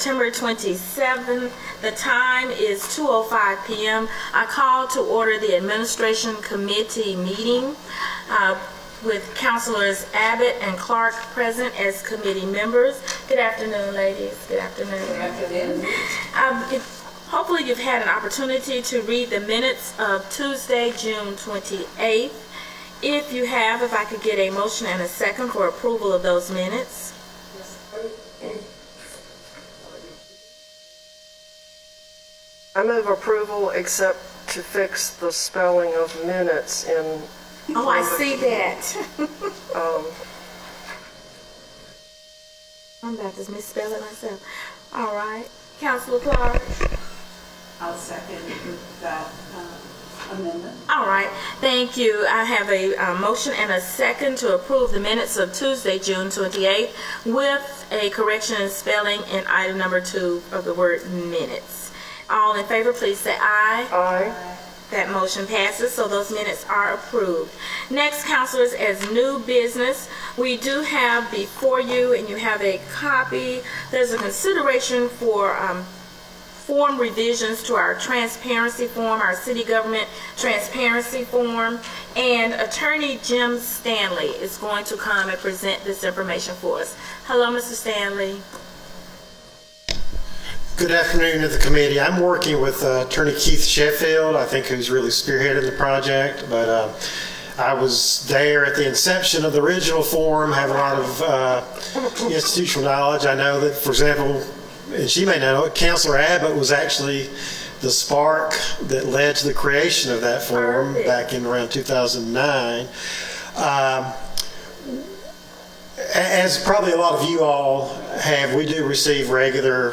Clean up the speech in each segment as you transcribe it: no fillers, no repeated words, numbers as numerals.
September 27th. The time is 2:05 p.m. I call to order the Administration Committee meeting with Councilors Abbott and Clark present as committee members. Good afternoon, ladies. Good afternoon. Good afternoon. Hopefully you've had an opportunity to read the minutes of Tuesday, June 28th. If you have, if I could get a motion and a second for approval of those minutes. I move approval except to fix the spelling of minutes in... Oh, I see that. I'm about to misspell it myself. All right. Councilor Clark. I'll second that amendment. All right. Thank you. I have a motion and a second to approve the minutes of Tuesday, June 28th with a correction in spelling in item number 2 of the word minutes. All in favor, please say aye. Aye. That motion passes, so those minutes are approved. Next, councilors, as new business, we do have before you, and you have a copy, there's a consideration for form revisions to our transparency form, our city government transparency form, and Attorney Jim Stanley is going to come and present this information for us. Hello, Mr. Stanley. Good afternoon to the committee. I'm working with Attorney Keith Sheffield, I think, who's really spearheaded the project, but I was there at the inception of the original form, have a lot of institutional knowledge. I know that, for example, and she may know it, Councilor Abbott was actually the spark that led to the creation of that form back in around 2009. As probably a lot of you all have, we do receive regular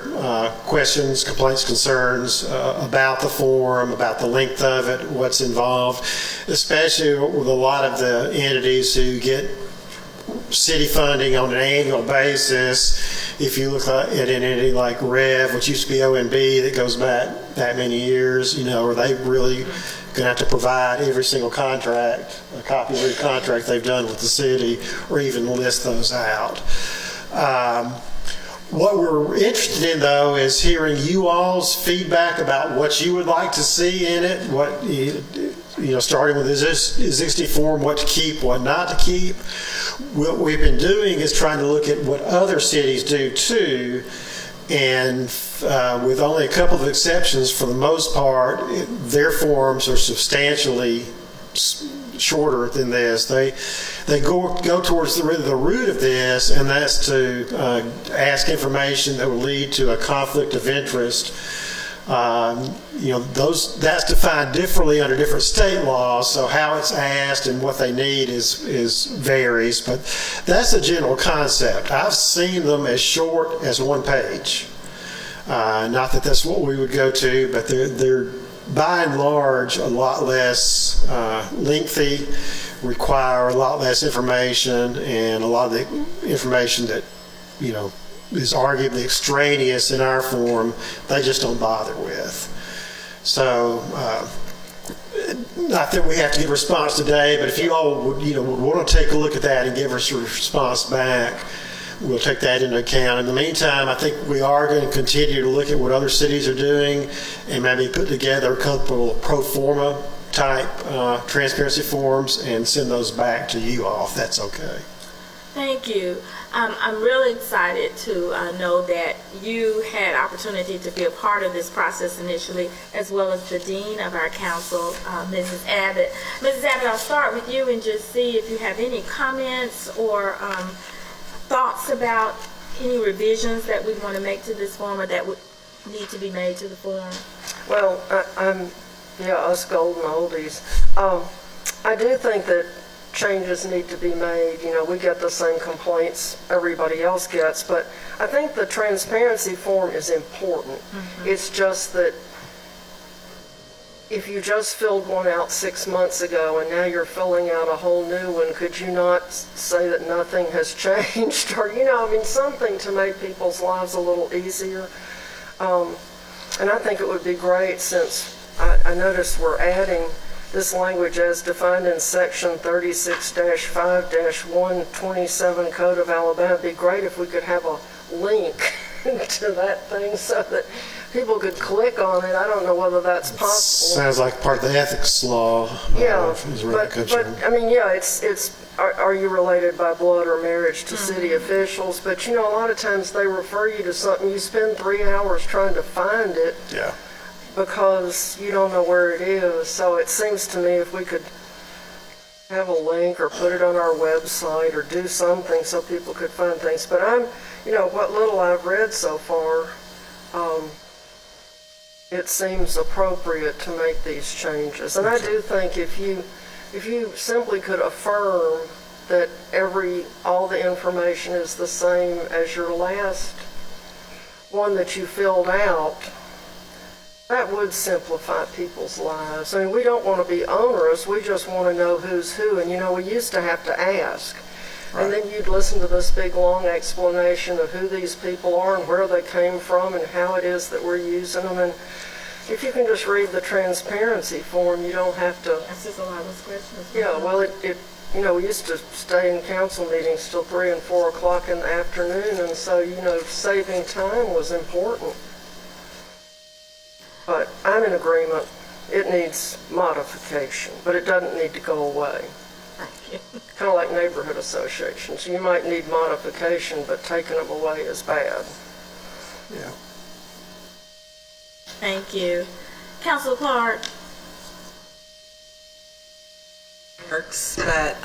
questions, complaints, concerns about the form, about the length of it, what's involved, especially with a lot of the entities who get city funding on an annual basis. If you look at an entity like REV, which used to be OMB, that goes back that many years, are they really going to have to provide every single contract, a copy of every contract they've done with the city, or even list those out? What we're interested in, though, is hearing you all's feedback about what you would like to see in it, what, starting with this existing form, what to keep, what not to keep. What we've been doing is trying to look at what other cities do, too, and with only a couple of exceptions, for the most part, their forms are substantially shorter than this. They go towards the root of this, and that's to ask information that will lead to a conflict of interest. That's defined differently under different state laws, so how it's asked and what they need is varies, but that's a general concept. I've seen them as short as 1 page. Not that that's what we would go to, but they're by and large a lot less lengthy, require a lot less information, and a lot of the information that is arguably extraneous in our form, they just don't bother with. So, not that we have to get a response today, but if you all would want to take a look at that and give us a response back, we'll take that into account. In the meantime, I think we are going to continue to look at what other cities are doing and maybe put together a couple of pro forma type transparency forms and send those back to you all, if that's okay. Thank you. I'm really excited to know that you had opportunity to be a part of this process initially, as well as the Dean of our council, Mrs. Abbott. Mrs. Abbott, I'll start with you and just see if you have any comments or thoughts about any revisions that we want to make to this form or that would need to be made to the form. Well, us golden oldies. I do think that changes need to be made. We get the same complaints everybody else gets, but I think the transparency form is important. Mm-hmm. It's just that if you just filled one out 6 months ago and now you're filling out a whole new one, could you not say that nothing has changed? Or, something to make people's lives a little easier. And I think it would be great, since I noticed we're adding this language as defined in section 36-5-127 Code of Alabama. It'd be great if we could have a link to that thing so that people could click on it. I don't know whether that's possible. Sounds like part of the ethics law. Yeah, is where that comes but from. I mean, yeah, are you related by blood or marriage to city officials? But you know, a lot of times they refer you to something, you spend 3 hours trying to find it Yeah. because you don't know where it is. So it seems to me if we could have a link or put it on our website or do something so people could find things. But what little I've read so far, it seems appropriate to make these changes. And I do think if you simply could affirm that all the information is the same as your last one that you filled out, that would simplify people's lives. I mean, we don't want to be onerous, we just want to know who's who. And we used to have to ask. Right. And then you'd listen to this big long explanation of who these people are and where they came from and how it is that we're using them. And if you can just read the transparency form, you don't have to. That's just a lot of questions. Yeah, well, we used to stay in council meetings till 3 and 4 o'clock in the afternoon, and so, saving time was important. But I'm in agreement. It needs modification, but it doesn't need to go away. Thank you. Kind of like neighborhood associations. You might need modification, but taking them away is bad. Yeah. Thank you. Councilor Clark? Works, but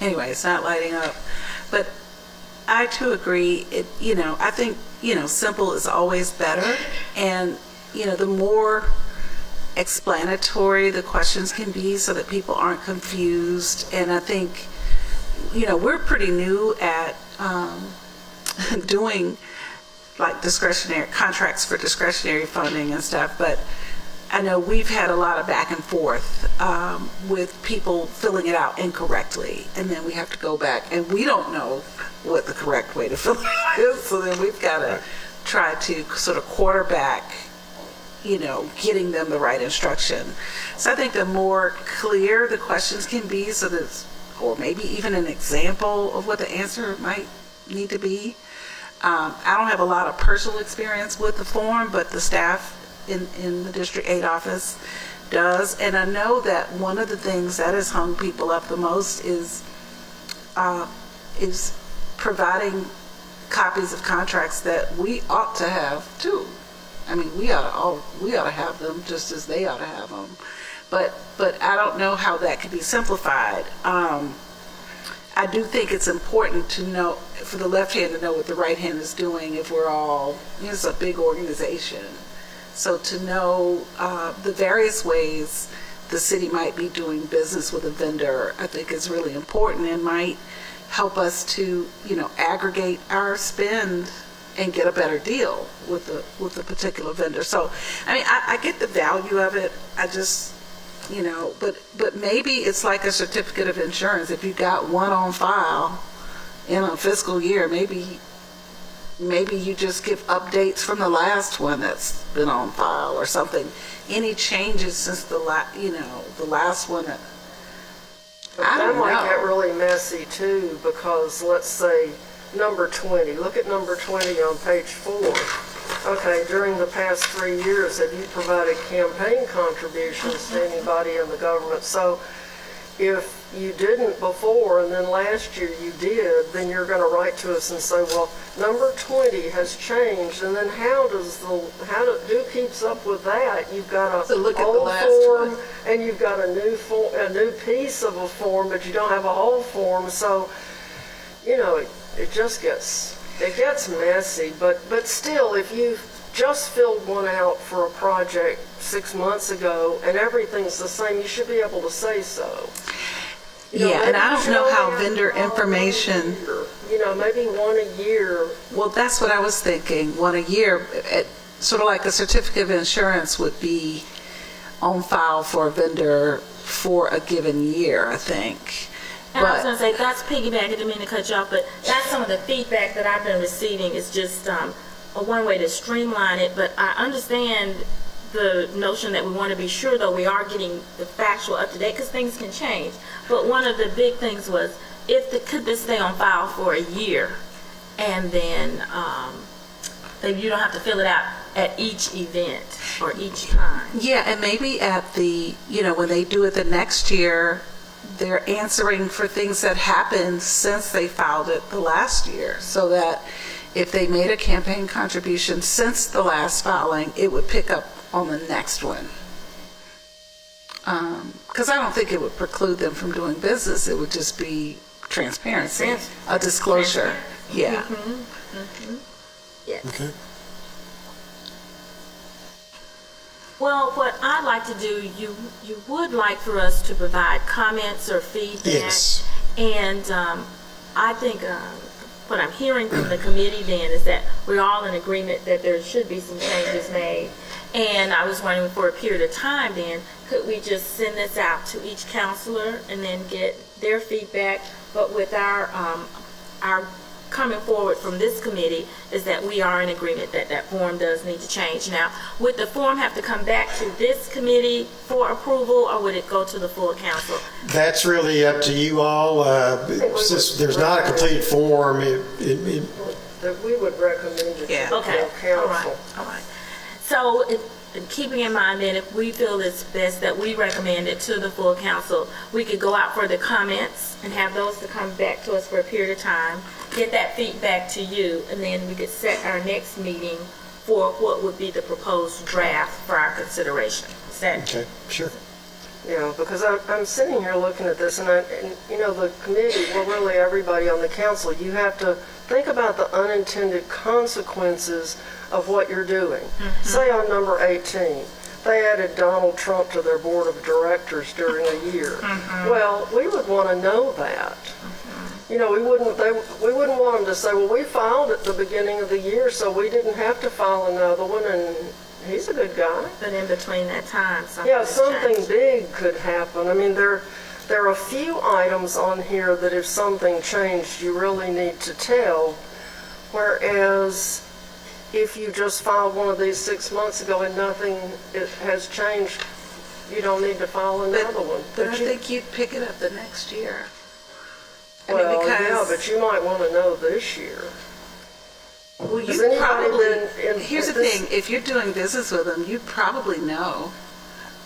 anyway, it's not lighting up. But I too agree. I think simple is always better, and the more explanatory the questions can be, so that people aren't confused. And I think we're pretty new at doing like discretionary contracts for discretionary funding and stuff, but I know we've had a lot of back and forth with people filling it out incorrectly, and then we have to go back, and we don't know what the correct way to fill it out is, so then we've got to try to sort of quarterback, getting them the right instruction. So I think the more clear the questions can be, so that, or maybe even an example of what the answer might need to be. I don't have a lot of personal experience with the form, but the staff in the District 8 office does. And I know that one of the things that has hung people up the most is providing copies of contracts that we ought to have too. I mean, we ought to have them just as they ought to have them. But I don't know how that could be simplified. I do think it's important to know, for the left hand to know what the right hand is doing if we're all, it's a big organization. So to know the various ways the city might be doing business with a vendor, I think is really important and might help us to, aggregate our spend and get a better deal with the particular vendor. So, I mean, I get the value of it. I just, but maybe it's like a certificate of insurance. If you got one on file in a fiscal year, maybe you just give updates from the last one that's been on file or something. Any changes since the last one. But I don't that might know. get really messy too, because let's say number 20. Look at number 20 on page 4. Okay, during the past 3 years, have you provided campaign contributions to anybody in the government? So if you didn't before and then last year you did, then you're going to write to us and say, well, number 20 has changed, and then who keeps up with that? You've got So look a at the old last form one. and you've got a new piece of a form, but you don't have a whole form. So it gets messy, but still, if you've just filled one out for a project 6 months ago and everything's the same, you should be able to say so. Yeah, and I don't know how maybe you should vendor only have information. Maybe one a year. Well, that's what I was thinking. One a year, sort of like a certificate of insurance would be on file for a vendor for a given year, I think. And I was going to say, that's piggybacking, I didn't mean to cut you off, but that's some of the feedback that I've been receiving is just one way to streamline it. But I understand the notion that we want to be sure, though, we are getting the factual up to date, because things can change. But one of the big things was, could this stay on file for a year? And then that you don't have to fill it out at each event or each time. Yeah, and maybe at the, when they do it the next year, they're answering for things that happened since they filed it the last year, so that if they made a campaign contribution since the last filing, it would pick up on the next one. Because I don't think it would preclude them from doing business. It would just be transparency, a disclosure. Yeah. Yes. Okay. Well, what I'd like to do, you would like for us to provide comments or feedback. Yes. And I think what I'm hearing from the committee then is that we're all in agreement that there should be some changes made. And I was wondering, for a period of time then, could we just send this out to each counselor and then get their feedback? But with our coming forward from this committee is that we are in agreement that that form does need to change. Now, would the form have to come back to this committee for approval, or would it go to the full council? That's really up to you all. Since there's not a completed form, That we would recommend it Yeah. to the Okay, full council. all right. So, keeping in mind then, if we feel it's best that we recommend it to the full council, we could go out for the comments and have those to come back to us for a period of time, get that feedback to you, and then we could set our next meeting for what would be the proposed draft for our consideration. Is that okay, sure. Yeah, because I'm sitting here looking at this, and the committee, well, really everybody on the council, you have to think about the unintended consequences of what you're doing. Say on number 18, they added Donald Trump to their board of directors during a year. Well, we would want to know that. We wouldn't want them to say, well, we filed at the beginning of the year, so we didn't have to file another one, and he's a good guy. but in between that time? Yeah, has something changed? big could happen. I mean, there are a few items on here that if something changed, you really need to tell. Whereas if you just filed one of these 6 months ago and nothing has changed, you don't need to file another one. But I think you'd pick it up the next year. Well, yeah, but you might want to know this year. Well, Has you anybody probably, been in here's the this- thing, if you're doing business with them, you probably know,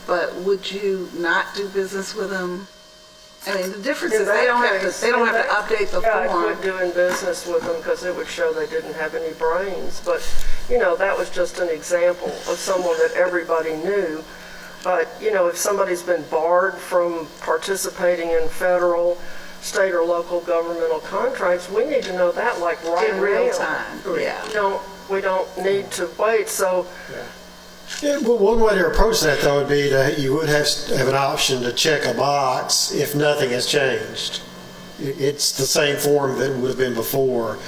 but would you not do business with them? I mean, the difference is they don't have to update the Yeah, I form. quit doing business with them because it would show they didn't have any brains. But, that was just an example of someone that everybody knew. But, if somebody's been barred from participating in federal, state, or local governmental contracts, we need to know that like right In real now. time, yeah. We don't need to wait. So, Yeah, well, one way to approach that, though, would be you would have an option to check a box if nothing has changed. It's the same form that would have been before,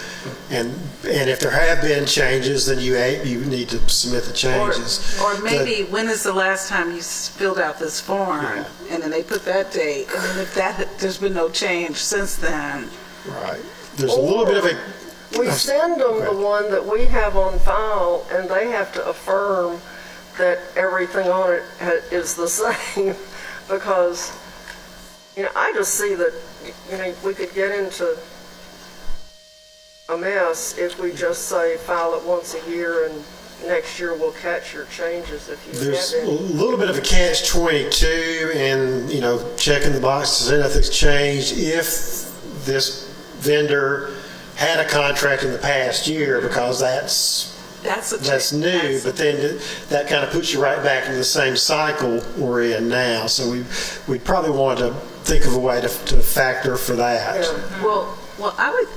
and if there have been changes, then you need to submit the changes. Or maybe, when is the last time you filled out this form? Yeah. And then they put that date, and then if there's been no change since then. Right. There's a little bit of a. we send them the one that we have on file, and they have to affirm that everything on it is the same, because, I just see that, we could get into a mess if we just say file it once a year and next year we'll catch your changes if you There's have a any. little bit of a catch-22 in, checking the box to say nothing's changed if this vendor had a contract in the past year, because that's new, but then that kind of puts you right back into the same cycle we're in now. So we'd probably want to think of a way to factor for that. Yeah. Well, I would,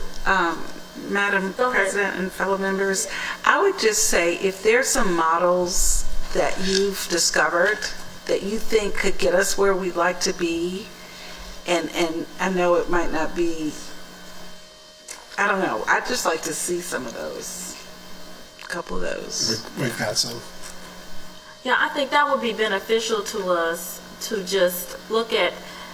Madam Go ahead. President and fellow members, I would just say if there's some models that you've discovered that you think could get us where we'd like to be, and I know it might not be, I don't know, I'd just like to see some of those, a couple of those. We've got some. Yeah, I think that would be beneficial to us to just look at,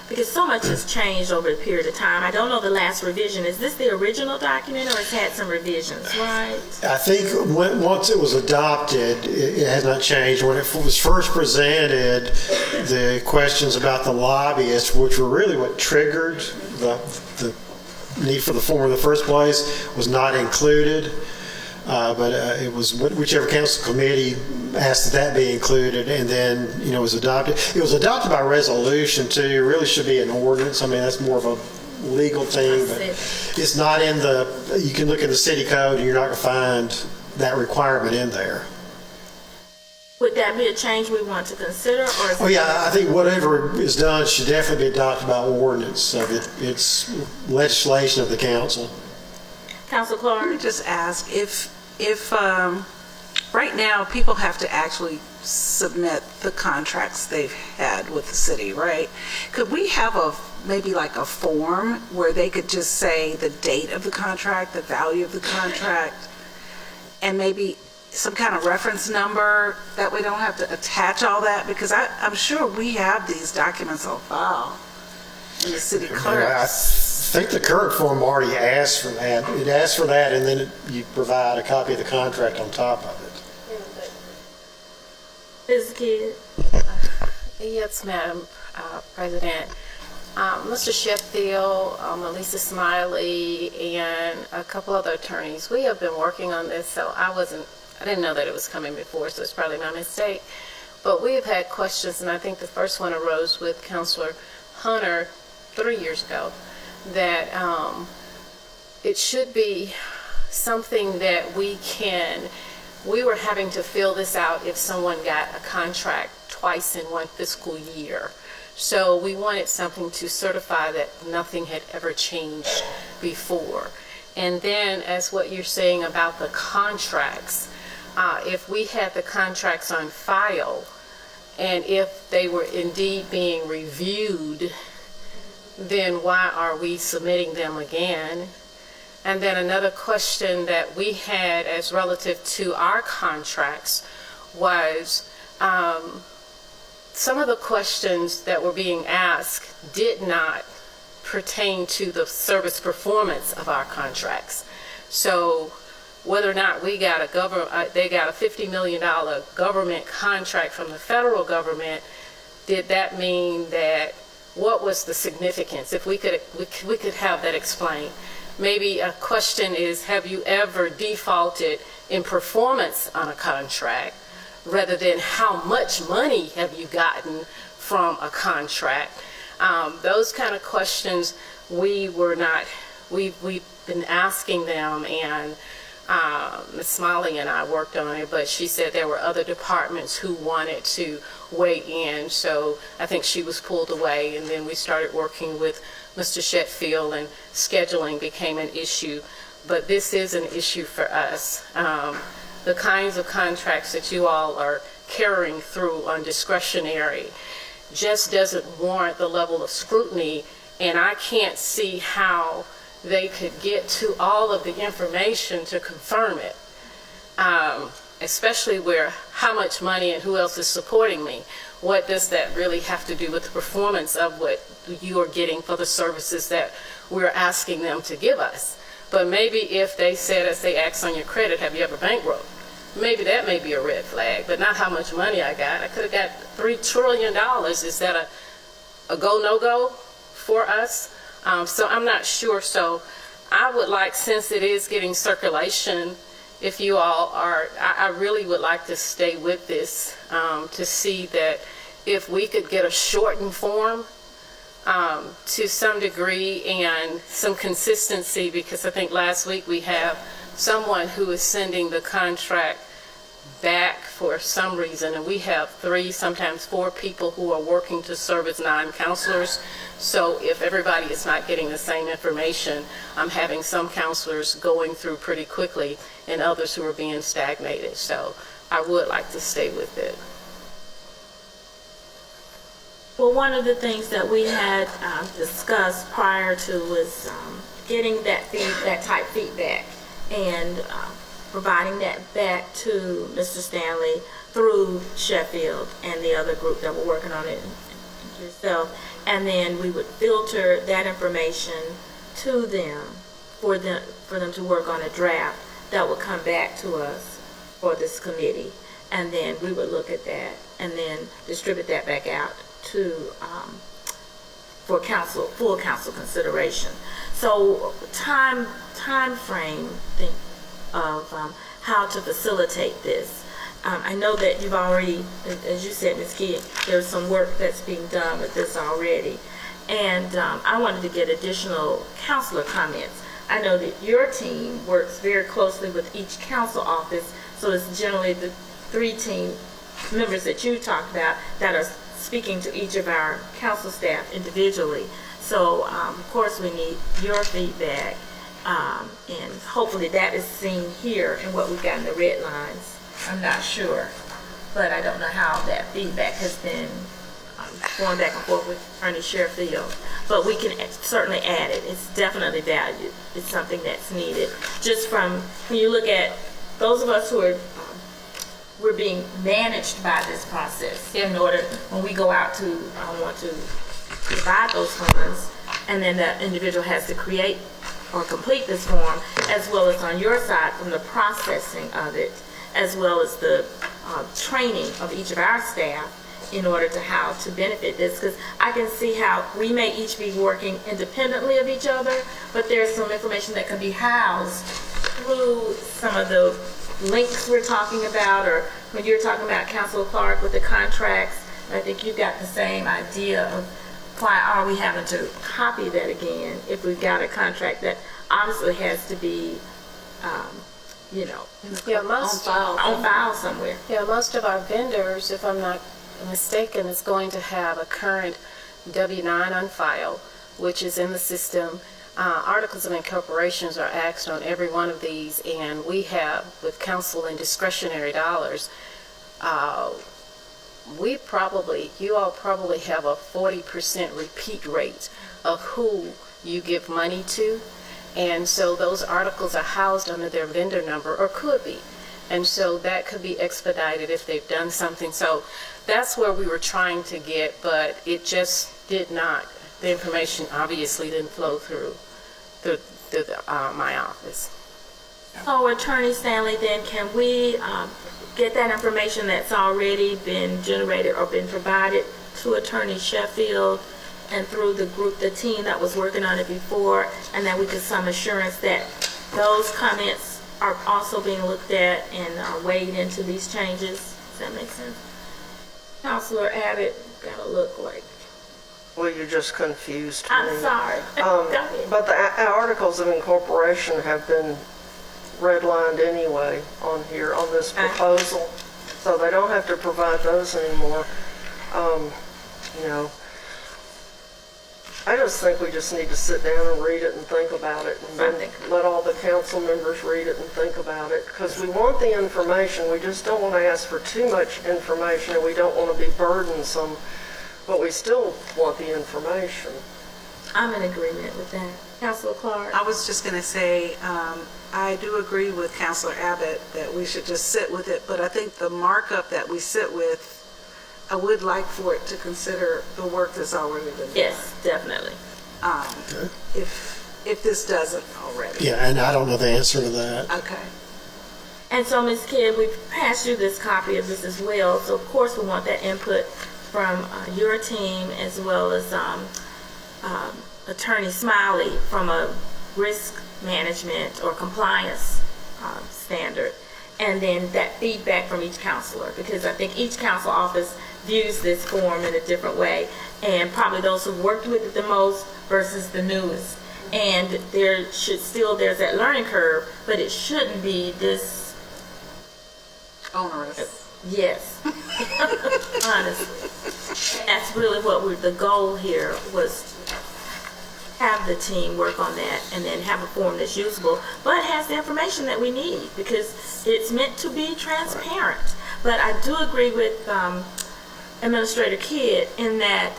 because so much has changed over the period of time. I don't know the last revision. Is this the original document, or it's had some revisions, right? I think once it was adopted, it has not changed. When it was first presented, the questions about the lobbyists, which were really what triggered the need for the form in the first place, was not included. But it was whichever council committee asked that be included, and then, it was adopted. It was adopted by resolution too. It really should be an ordinance. I mean, that's more of a legal thing, but it's not in you can look in the city code and you're not going to find that requirement in there. Would that be a change we want to consider, or is Oh yeah, I think whatever is done should definitely be adopted by ordinance. So it's legislation of the council. Council Let me Clark? just ask, if right now people have to actually submit the contracts they've had with the city, right? Could we have maybe like a form where they could just say the date of the contract, the value of the contract, and maybe some kind of reference number, that we don't have to attach all that? Because I'm sure we have these documents on file in the city I clerks. think the current form already asks for that. It asks for that, and then you provide a copy of the contract on top of it. Ms. Kidd? Yes, Madam President. Mr. Sheffield, Elisa Smiley, and a couple other attorneys, we have been working on this, so I didn't know that it was coming before, so it's probably my mistake. But we have had questions, and I think the first one arose with Councilor Hunter 3 years ago, that it should be something that we were having to fill this out if someone got a contract twice in one fiscal year. So we wanted something to certify that nothing had ever changed before. And then, as what you're saying about the contracts, if we had the contracts on file, and if they were indeed being reviewed, then why are we submitting them again? And then another question that we had as relative to our contracts was some of the questions that were being asked did not pertain to the service performance of our contracts. So whether or not they got a $50 million government contract from the federal government, did that mean that, what was the significance? If we could have that explained. Maybe a question is, have you ever defaulted in performance on a contract, rather than how much money have you gotten from a contract? Those kind of questions we've been asking them, and Ms. Smiley and I worked on it, but she said there were other departments who wanted to weigh in, so I think she was pulled away, and then we started working with Mr. Sheffield, and scheduling became an issue. But this is an issue for us. The kinds of contracts that you all are carrying through on discretionary just doesn't warrant the level of scrutiny, and I can't see how they could get to all of the information to confirm it, especially where how much money and who else is supporting me. What does that really have to do with the performance of what you are getting for the services that we're asking them to give us? But maybe if they said, as they asked on your credit, have you ever bankrolled? Maybe that may be a red flag, but not how much money I got. I could have got $3 trillion. Is that a go, no-go for us? So I'm not sure. So I would like, since it is getting circulation, if you all are, I really would like to stay with this to see that if we could get a shortened form to some degree and some consistency, because I think last week we have someone who is sending the contract back for some reason, and we have 3, sometimes 4 people who are working to serve as non-counselors. So if everybody is not getting the same information, I'm having some counselors going through pretty quickly and others who are being stagnated. So I would like to stay with it. Well, one of the things that we had discussed prior to was getting that type feedback and providing that back to Mr. Stanley through Sheffield and the other group that were working on it, yourself, and then we would filter that information to them for them to work on a draft that would come back to us for this committee, and then we would look at that and then distribute that back out to for full council consideration. So time frame of how to facilitate this. I know that you've already, as you said, Ms. Kidd, there's some work that's being done with this already. And I wanted to get additional counselor comments. I know that your team works very closely with each council office, so it's generally the 3 team members that you talked about that are speaking to each of our council staff individually. So, of course, we need your feedback, and hopefully that is seen here in what we've got in the red lines. I'm not sure, but I don't know how that feedback has been going back and forth with Attorney Sheffield. But we can certainly add it. It's definitely valued. It's something that's needed. Just from, when you look at those of us who are, we're being managed by this process in order, when we go out to want to provide those funds, and then that individual has to create or complete this form, as well as on your side from the processing of it, as well as the training of each of our staff in order to how to benefit this. Because I can see how we may each be working independently of each other, but there's some information that can be housed through some of the links we're talking about, or when you're talking about Councilor Clark with the contracts, I think you've got the same idea of why are we having to copy that again if we've got a contract that obviously has to be, Yeah, On file somewhere. Yeah, most of our vendors, if I'm not mistaken, is going to have a current W-9 on file, which is in the system. Articles of incorporations are asked on every one of these, and we have, with council and discretionary dollars, you all probably have a 40% repeat rate of who you give money to. And so those articles are housed under their vendor number, or could be. And so that could be expedited if they've done something. So that's where we were trying to get, but it just did not. The information obviously didn't flow through my office. So Attorney Stanley, then can we get that information that's already been generated or been provided to Attorney Sheffield and through the team that was working on it before, and that we get some assurance that those comments are also being looked at and are weighed into these changes? Does that make sense? Counselor Abbott got a look like, Well, you just confused me. I'm sorry. Go ahead. But the articles of incorporation have been redlined anyway on here, on this proposal. So they don't have to provide those anymore. I just think we just need to sit down and read it and think about it, and then let all the council members read it and think about it. Because we want the information, we just don't want to ask for too much information, and we don't want to be burdensome, but we still want the information. I'm in agreement with that. Councilor Clark? I was just going to say, I do agree with Councilor Abbott that we should just sit with it, but I think the markup that we sit with, I would like for it to consider the work that's already been done. Yes, definitely. If this doesn't already. Yeah, and I don't know the answer to that. Okay. And so, Ms. Kidd, we've passed you this copy of this as well. So, of course, we want that input from your team, as well as Attorney Smiley from a risk management or compliance standard. And then that feedback from each counselor, because I think each council office views this form in a different way, and probably those who've worked with it the most versus the newest. And there's that learning curve, but it shouldn't be this Onerous. Yes. Honestly. That's really what the goal here was, have the team work on that and then have a form that's usable, but has the information that we need, because it's meant to be transparent. But I do agree with Administrator Kidd in that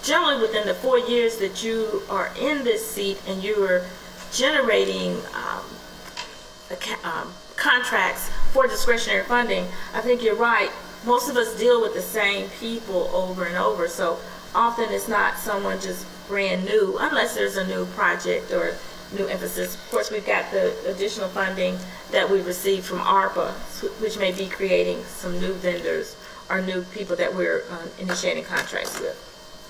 generally within the 4 years that you are in this seat and you are generating contracts for discretionary funding, I think you're right. Most of us deal with the same people over and over, so often it's not someone just brand new, unless there's a new project or new emphasis. Of course, we've got the additional funding that we received from ARPA, which may be creating some new vendors or new people that we're initiating contracts with.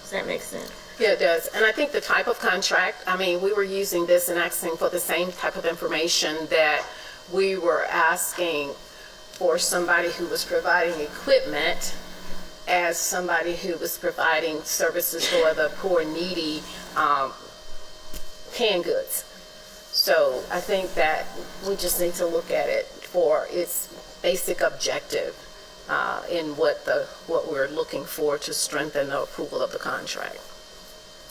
Does that make sense? Yeah, it does. And I think the type of contract, we were using this and asking for the same type of information that we were asking for somebody who was providing equipment as somebody who was providing services for the poor, needy, canned goods. So I think that we just need to look at it for its basic objective in what we're looking for to strengthen the approval of the contract.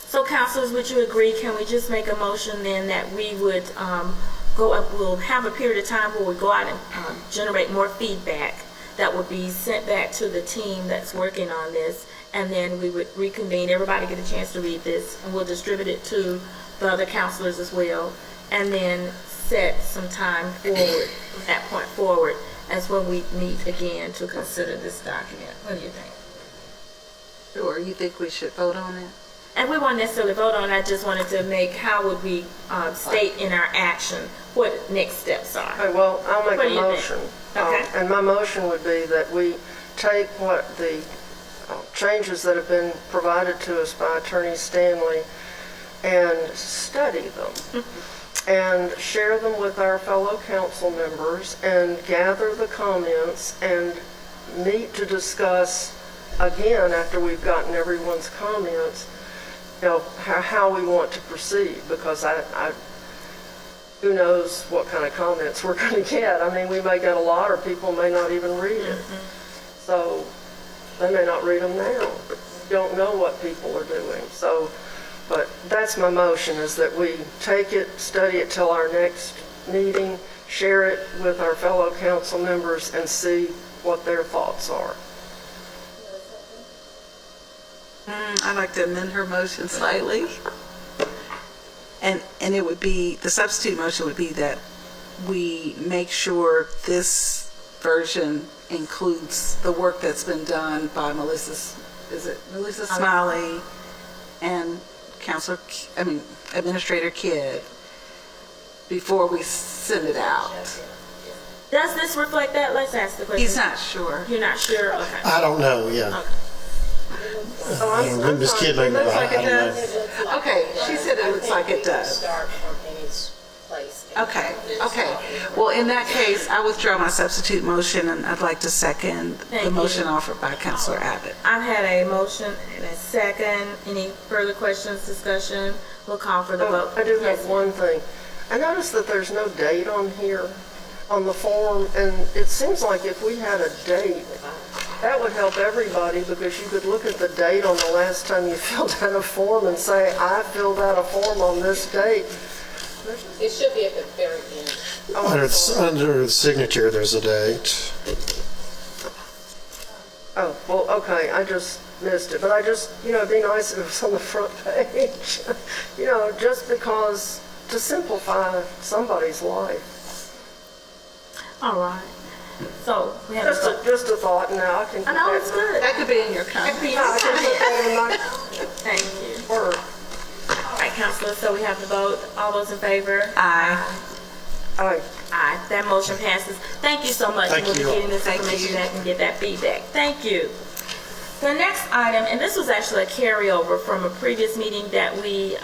So councilors, would you agree, can we just make a motion then that we would go up, we'll have a period of time where we go out and generate more feedback that would be sent back to the team that's working on this, and then we would reconvene, everybody get a chance to read this, and we'll distribute it to the other counselors as well, and then set some time forward, from that point forward, as when we meet again to consider this document. What do you think? Or you think we should vote on it? And we won't necessarily vote on it, I just wanted to make, how would we state in our action what next steps are? Okay, well, I'll make What a do you think? motion. Okay. And my motion would be that we take what the changes that have been provided to us by Attorney Stanley and study them. And share them with our fellow council members and gather the comments and meet to discuss again after we've gotten everyone's comments, you know, how we want to proceed, because who knows what kind of comments we're going to get. I mean, we may get a lot, or people may not even read it. So they may not read them now. We don't know what people are doing. So, but that's my motion, is that we take it, study it till our next meeting, share it with our fellow council members, and see what their thoughts are. I'd like to amend her motion slightly. And it would be, the substitute motion would be that we make sure this version includes the work that's been done by Melissa Smiley and Administrator Kidd before we send it out. Does this reflect that? Let's ask the question. He's not sure. You're not sure? Okay. I don't know, yeah. Ms. Kidd may know. I don't know. Okay, she said it looks like it does. Start from any place. Okay. Well, in that case, I withdraw my substitute motion, and I'd like to second Thank the you. motion offered by Councilor Abbott. I've had a motion and a second. Any further questions, discussion? We'll call for the vote. I do have Yes. one thing. I noticed that there's no date on here, on the form, and it seems like if we had a date, that would help everybody, because you could look at the date on the last time you filled out a form and say, I filled out a form on this date. It should be at the very end. Under the signature, there's a date. Oh, well, okay, I just missed it, but I just, it'd be nice if it was on the front page, just because, to simplify somebody's life. All right. So we have a vote. Just a thought, now I can. I know it's good. That could be in your comment. Happy No, I can put that in my Thank you. word. All right, Councilor, so we have the vote. All those in favor? Aye. Aye. Aye. That motion passes. Thank you so much. Thank We'll be you. getting this Thank information you. back and get that feedback. Thank you. The next item, and this was actually a carryover from a previous meeting that we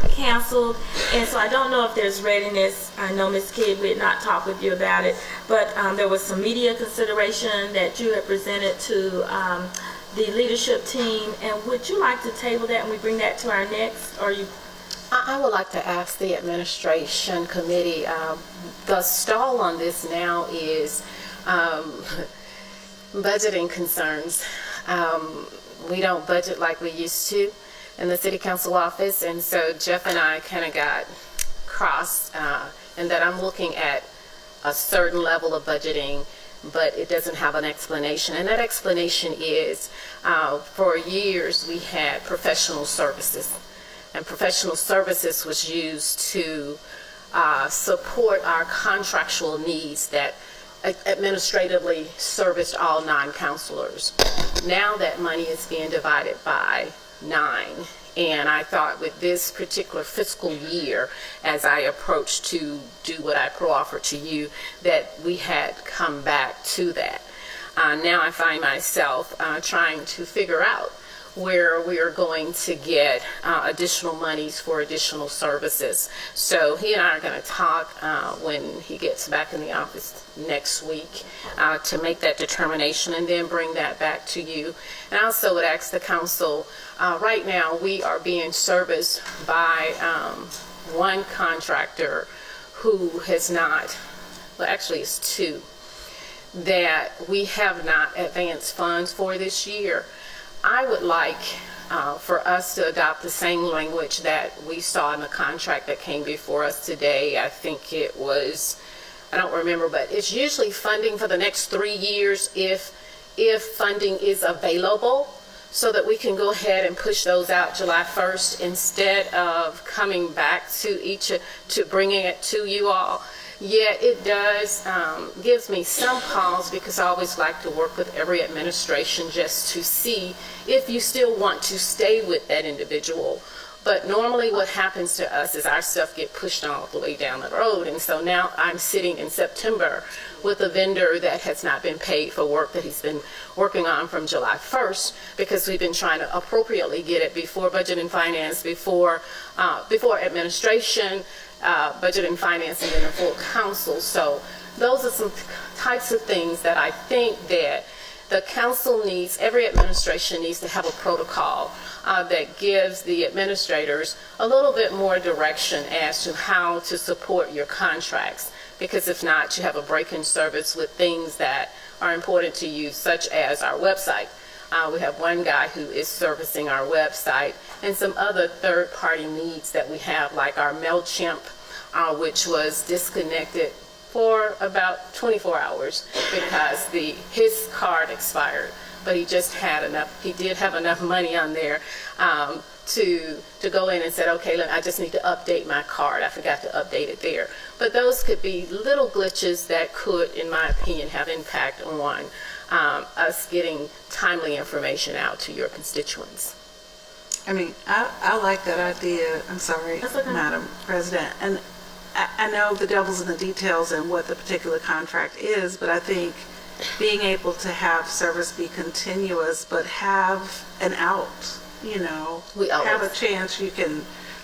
canceled, and so I don't know if there's readiness. I know, Ms. Kidd, we had not talked with you about it, but there was some media consideration that you had presented to the leadership team, and would you like to table that and we bring that to our next, or you? I would like to ask the administration committee, the stall on this now is budgeting concerns. We don't budget like we used to in the city council office, and so Jeff and I kind of got crossed, and that I'm looking at a certain level of budgeting, but it doesn't have an explanation. And that explanation is, for years we had professional services, and professional services was used to support our contractual needs that administratively serviced all 9 counselors. Now that money is being divided by 9, and I thought with this particular fiscal year, as I approached to do what I pro-offered to you, that we had come back to that. Now I find myself trying to figure out where we are going to get additional monies for additional services. So he and I are going to talk when he gets back in the office next week to make that determination and then bring that back to you. And I also would ask the council, right now we are being serviced by one contractor who has not, well actually it's two, that we have not advanced funds for this year. I would like for us to adopt the same language that we saw in the contract that came before us today. I think it was, I don't remember, but it's usually funding for the next 3 years if funding is available, so that we can go ahead and push those out July 1st instead of coming back to bringing it to you all. Yet it does gives me some pause, because I always like to work with every administration just to see if you still want to stay with that individual. But normally what happens to us is our stuff get pushed all the way down the road. And so now I'm sitting in September with a vendor that has not been paid for work that he's been working on from July 1st, because we've been trying to appropriately get it before Budget and Finance, before administration, Budget and Finance, and then the full council. So those are some types of things that I think that the council needs, every administration needs to have a protocol that gives the administrators a little bit more direction as to how to support your contracts. Because if not, you have a break in service with things that are important to you, such as our website. We have one guy who is servicing our website, and some other third-party needs that we have, like our MailChimp, which was disconnected for about 24 hours because his card expired. But he just had enough, he did have enough money on there to go in and said, okay, look, I just need to update my card. I forgot to update it there. But those could be little glitches that could, in my opinion, have impact on us getting timely information out to your constituents. I mean, I like that idea. I'm sorry, That's okay. Madam President. And I know the devil's in the details and what the particular contract is, but I think being able to have service be continuous, but have an out, have a chance you can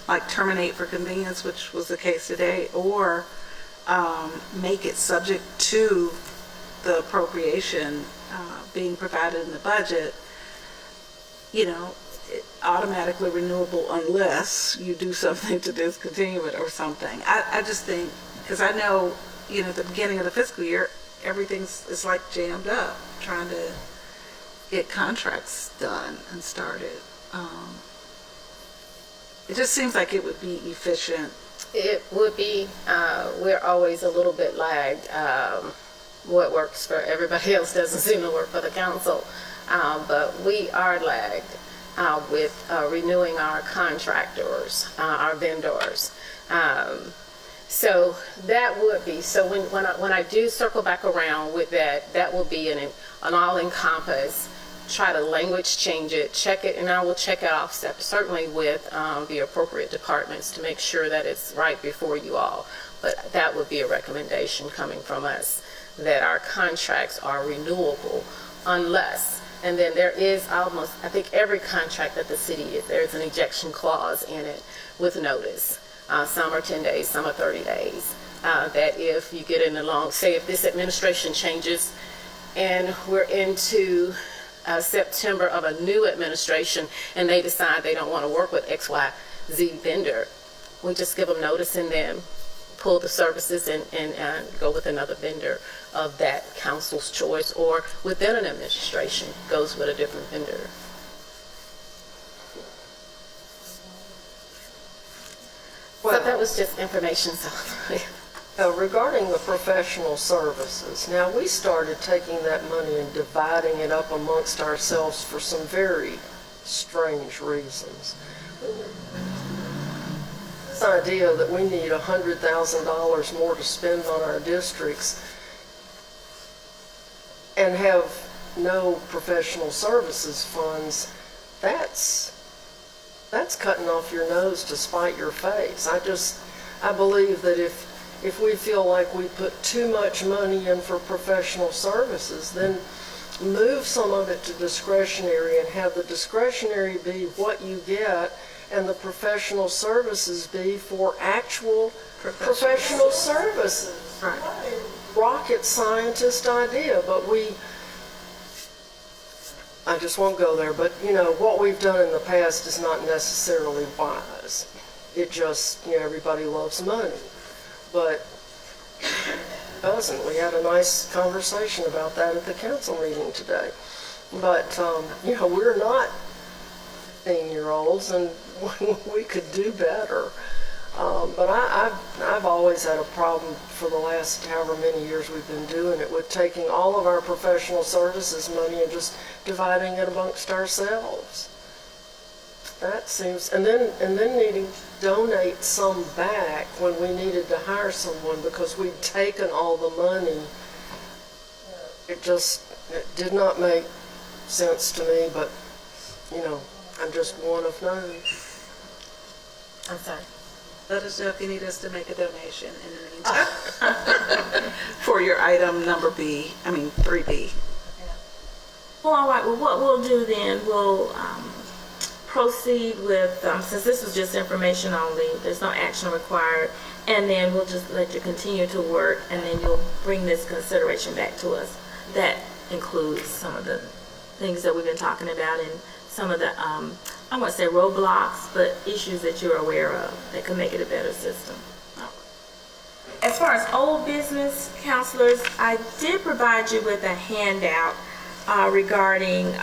like terminate for convenience, which was the case today, or make it subject to the appropriation being provided in the budget, automatically renewable unless you do something to discontinue it or something. I just think, because I know, at the beginning of the fiscal year, it's like jammed up trying to get contracts done and started. It just seems like it would be efficient. It would be. We're always a little bit lagged. What works for everybody else doesn't seem to work for the council. But we are lagged with renewing our contractors, our vendors. So that would be, so when I do circle back around with that will be an all-encompass, try to language change it, check it, and I will check it off certainly with the appropriate departments to make sure that it's right before you all. But that would be a recommendation coming from us, that our contracts are renewable unless, and then there is almost, I think every contract that the city is, there's an ejection clause in it with notice. Some are 10 days, some are 30 days. That if you get in along, say if this administration changes and we're into September of a new administration and they decide they don't want to work with XYZ vendor, we just give them notice and then pull the services and go with another vendor of that council's choice, or within an administration goes with a different vendor. So that was just information. Regarding the professional services, now we started taking that money and dividing it up amongst ourselves for some very strange reasons. This idea that we need $100,000 more to spend on our districts and have no professional services funds, that's cutting off your nose to spite your face. I believe that if we feel like we put too much money in for professional services, then move some of it to discretionary and have the discretionary be what you get and the professional services be for actual professional services. Right. Rocket scientist idea, but I just won't go there, but what we've done in the past is not necessarily wise. It just, everybody loves money, but it doesn't. We had a nice conversation about that at the council meeting today. But, we're not 15-year-olds and we could do better. But I've always had a problem for the last however many years we've been doing it with taking all of our professional services money and just dividing it amongst ourselves. That seems, and then needing to donate some back when we needed to hire someone because we'd taken all the money. It did not make sense to me, but I'm just one of nine. I'm sorry. Let us know if you need us to make a donation in the meantime for your item number 3B. Well, all right. Well, what we'll do then, we'll proceed with, since this was just information only, there's no action required, and then we'll just let you continue to work, and then you'll bring this consideration back to us. That includes some of the things that we've been talking about and some of the, I won't say roadblocks, but issues that you're aware of that could make it a better system. As far as old business, counselors, I did provide you with a handout regarding,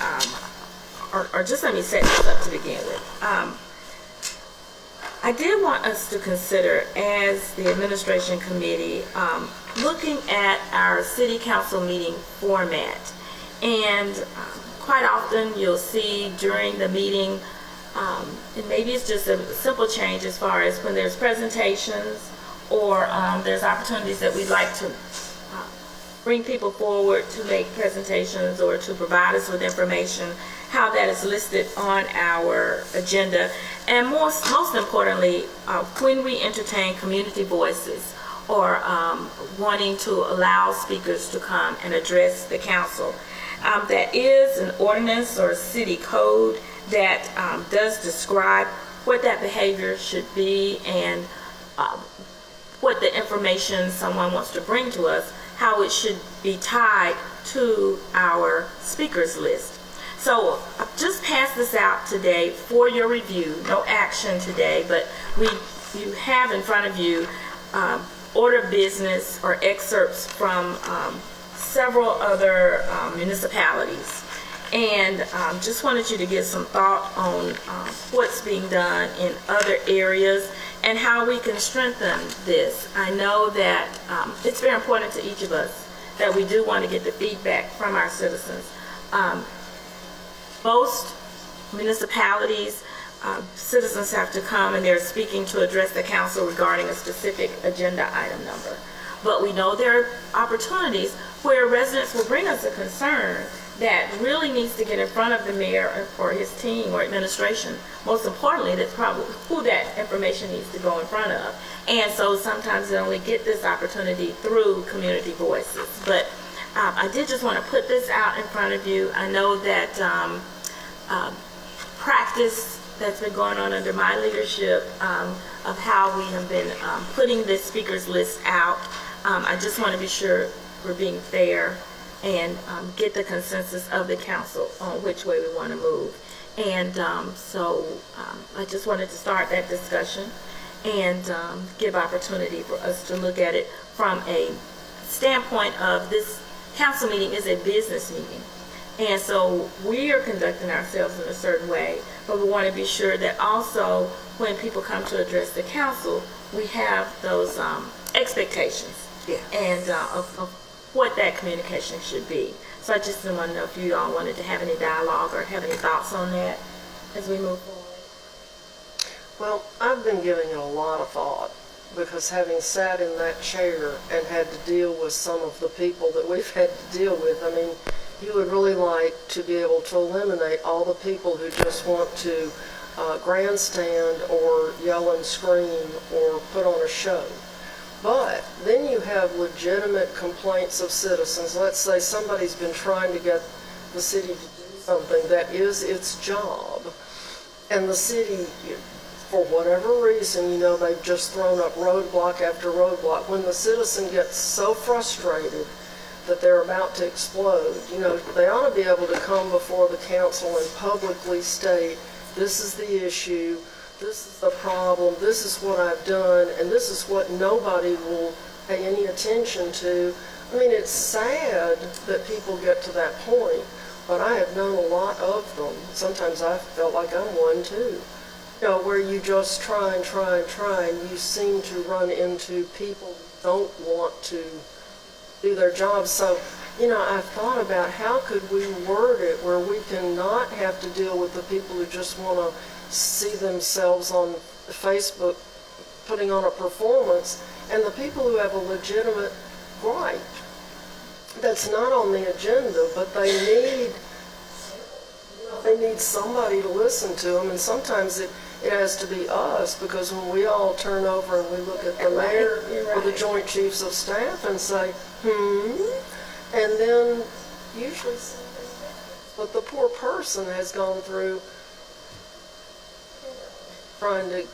or just let me set this up to begin with. I did want us to consider, as the administration committee, looking at our city council meeting format. And quite often you'll see during the meeting, and maybe it's just a simple change as far as when there's presentations or there's opportunities that we'd like to bring people forward to make presentations or to provide us with information, how that is listed on our agenda. And most importantly, when we entertain community voices or wanting to allow speakers to come and address the council. There is an ordinance or city code that does describe what that behavior should be and what the information someone wants to bring to us, how it should be tied to our speakers list. So I've just passed this out today for your review. No action today, but you have in front of you order of business or excerpts from several other municipalities, and just wanted you to give some thought on what's being done in other areas and how we can strengthen this. I know that it's very important to each of us that we do want to get the feedback from our citizens. Most municipalities, citizens have to come and they're speaking to address the council regarding a specific agenda item number. But we know there are opportunities where residents will bring us a concern that really needs to get in front of the mayor or his team or administration. Most importantly, that's probably who that information needs to go in front of. And so sometimes they only get this opportunity through community voices. But I did just want to put this out in front of you. I know that practice that's been going on under my leadership of how we have been putting this speakers list out. I just want to be sure we're being fair and get the consensus of the council on which way we want to move. And so I just wanted to start that discussion and give opportunity for us to look at it from a standpoint of this council meeting is a business meeting. And so we are conducting ourselves in a certain way, but we want to be sure that also when people come to address the council, we have those expectations and of what that communication should be. So I just didn't want to know if you all wanted to have any dialogue or have any thoughts on that as we move forward. Well, I've been giving it a lot of thought because having sat in that chair and had to deal with some of the people that we've had to deal with, I mean, you would really like to be able to eliminate all the people who just want to grandstand or yell and scream or put on a show. But then you have legitimate complaints of citizens. Let's say somebody's been trying to get the city to do something that is its job, and the city, for whatever reason, they've just thrown up roadblock after roadblock. When the citizen gets so frustrated that they're about to explode, they ought to be able to come before the council and publicly state, this is the issue, this is the problem, this is what I've done, and this is what nobody will pay any attention to. I mean, it's sad that people get to that point, but I have known a lot of them. Sometimes I felt like I'm one too. Where you just try and try and try, and you seem to run into people who don't want to do their jobs. So, I've thought about how could we word it where we can not have to deal with the people who just want to see themselves on Facebook putting on a performance, and the people who have a legitimate gripe that's not on the agenda, but they need somebody to listen to them, and sometimes it has to be us, because when we all turn over and we look at the mayor or the joint chiefs of staff and say, and then usually something happens. But the poor person has gone through trying to,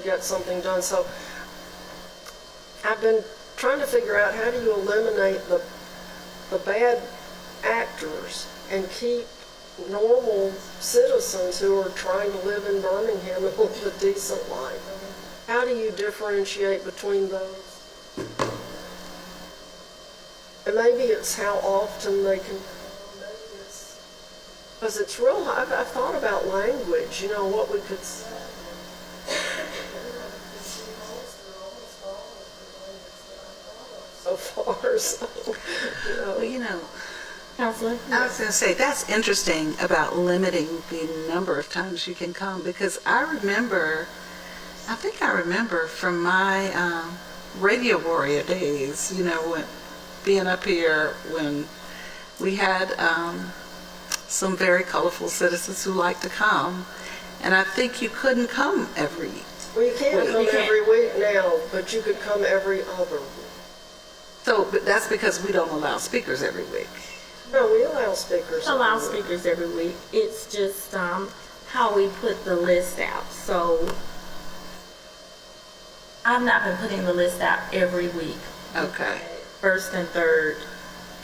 get something done. So I've been trying to figure out, how do you eliminate the bad actors and keep normal citizens who are trying to live in Birmingham and live a decent life? How do you differentiate between those? And maybe it's how often they can, because it's real, I've thought about language, what we could say. So far, so, Well, Counselor? I was going to say, that's interesting about limiting the number of times you can come, because I think I remember from my Radio Warrior days, when being up here, when we had some very colorful citizens who liked to come, and I think you couldn't come every week. Well, you can't come every week now, but you could come every other week. So, but that's because we don't allow speakers every week. No, we allow speakers. Allow speakers every week. It's just how we put the list out. So I've not been putting the list out every week. Okay. First and third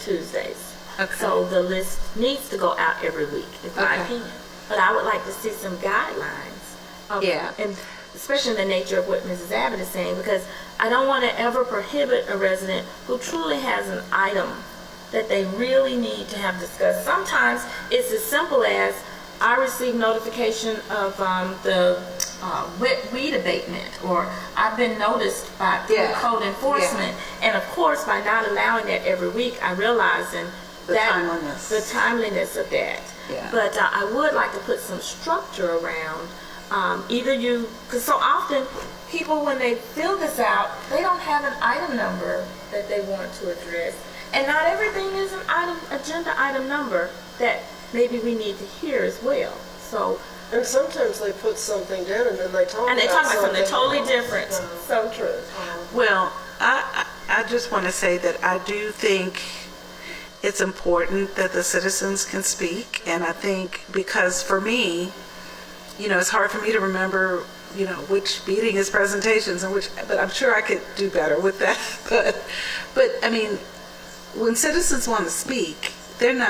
Tuesdays. Okay. So the list needs to go out every week, is my Okay. opinion. But I would like to see some guidelines. Yeah. And especially in the nature of what Mrs. Abbott is saying, because I don't want to ever prohibit a resident who truly has an item that they really need to have discussed. Sometimes it's as simple as, I received notification of the weed abatement, or I've been noticed by code enforcement. And of course, by not allowing that every week, I realize The timeliness. the timeliness of that. Yeah. But I would like to put some structure around because so often people, when they fill this out, they don't have an item number that they want to address. And not everything is an agenda item number that maybe we need to hear as well. So, And sometimes they put something down and then they talk and they about talk about something totally else. different. So true. Well, I just want to say that I do think it's important that the citizens can speak, and I think because for me, it's hard for me to remember, which meeting is presentations and but I'm sure I could do better with that. But I mean, when citizens want to speak, they're